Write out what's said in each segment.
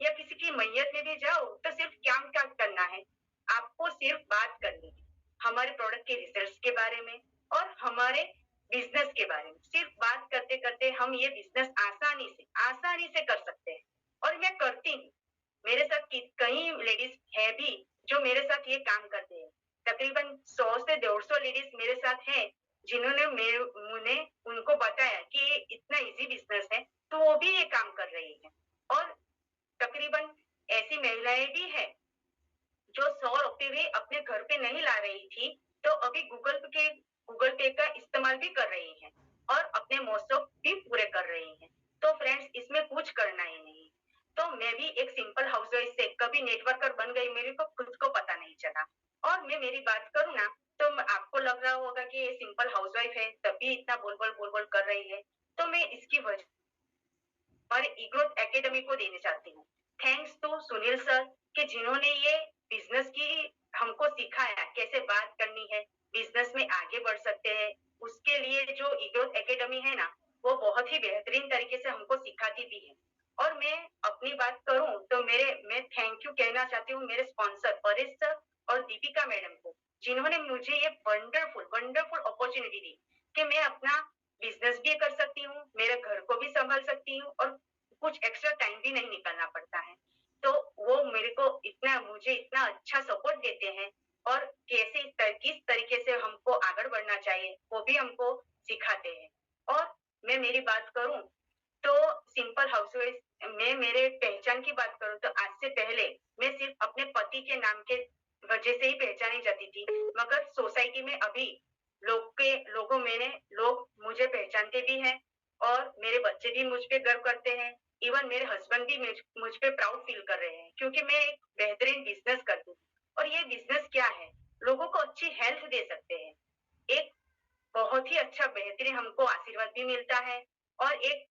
या किसी की मैयत में भी जाओ तो सिर्फ काम क्या करना है, आपको सिर्फ बात करनी है हमारे प्रोडक्ट के रिजल्ट्स के बारे में और हमारे बिजनेस के बारे में। सिर्फ बात करते करते हम ये बिजनेस आसानी से कर सकते हैं और मैं करती हूँ। मेरे साथ कई लेडीज है भी जो मेरे साथ ये काम करते हैं। तकरीबन 100 से 150 लेडीज मेरे साथ हैं जिन्होंने मुझे उनको बताया कि ये इतना इजी बिजनेस है, तो वो भी ये काम कर रही है। और तकरीबन ऐसी महिलाएं भी है जो 100 रुपए भी अपने घर पे नहीं ला रही थी, तो अभी गूगल पे का इस्तेमाल भी कर रही हैं और अपने मौसम भी पूरे कर रही हैं। तो फ्रेंड्स, इसमें कुछ करना ही नहीं। तो मैं भी एक सिंपल हाउसवाइफ से कभी नेटवर्कर बन गई, मेरे को खुद को पता नहीं चला। और मैं मेरी बात करूँ ना, तो आपको लग रहा होगा कि ये सिंपल हाउसवाइफ है तभी इतना बोल बोल कर रही है। तो मैं इसकी वजह और इग्रोथ एकेडमी को देना चाहती हूँ। थैंक्स टू सुनील सर कि जिन्होंने ये बिजनेस की हमको सिखाया कैसे बात करनी है, बिजनेस में आगे बढ़ सकते हैं। उसके लिए जो इग्रोथ एकेडमी है ना, वो बहुत ही बेहतरीन तरीके से हमको सिखाती भी है। और मैं अपनी बात करूं तो मैं थैंक यू कहना चाहती हूँ मेरे स्पॉन्सर परेश सर और दीपिका मैडम को, जिन्होंने मुझे ये वंडरफुल वंडरफुल अपॉर्चुनिटी दी कि मैं अपना बिजनेस भी कर सकती हूँ, मेरे घर को भी संभाल सकती हूँ और कुछ एक्स्ट्रा टाइम भी नहीं निकालना पड़ता है। तो वो मुझे इतना अच्छा सपोर्ट देते हैं और किस तरीके से हमको आगे बढ़ना चाहिए, वो भी हमको सिखाते हैं। और मैं मेरी बात करूँ तो सिंपल हाउसवाइफ मैं मेरे पहचान की बात करूँ तो आज से पहले मैं सिर्फ अपने पति के नाम के वजह से ही पहचानी जाती थी, मगर सोसाइटी में अभी लोग मुझे पहचानते भी हैं और मेरे बच्चे भी मुझ पे गर्व करते हैं। इवन मेरे हस्बैंड भी मुझ पे प्राउड फील कर रहे हैं क्योंकि मैं एक बेहतरीन बिजनेस करती हूँ। और ये बिजनेस क्या है, लोगों को अच्छी हेल्थ दे सकते हैं, एक बहुत ही अच्छा बेहतरीन हमको आशीर्वाद भी मिलता है और एक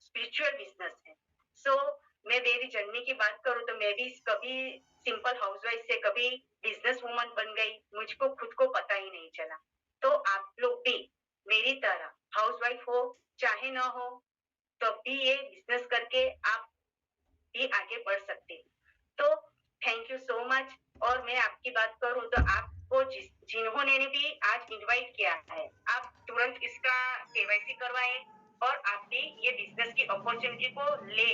स्पिरिचुअल बिजनेस है। सो मैं मेरी जर्नी की बात करूँ तो मैं भी कभी सिंपल हाउसवाइफ से कभी बिजनेस वूमन बन गई, मुझको खुद को पता ही नहीं चला। तो आप लोग भी मेरी तरह हाउसवाइफ हो चाहे ना हो, तब भी ये बिजनेस करके आप भी आगे बढ़ सकते हैं। तो थैंक यू सो मच। और मैं आपकी बात करूं तो आपको जिन्होंने भी आज इनवाइट किया है, आप तुरंत इसका केवाईसी करवाएं और आप भी ये बिजनेस की अपॉर्चुनिटी को ले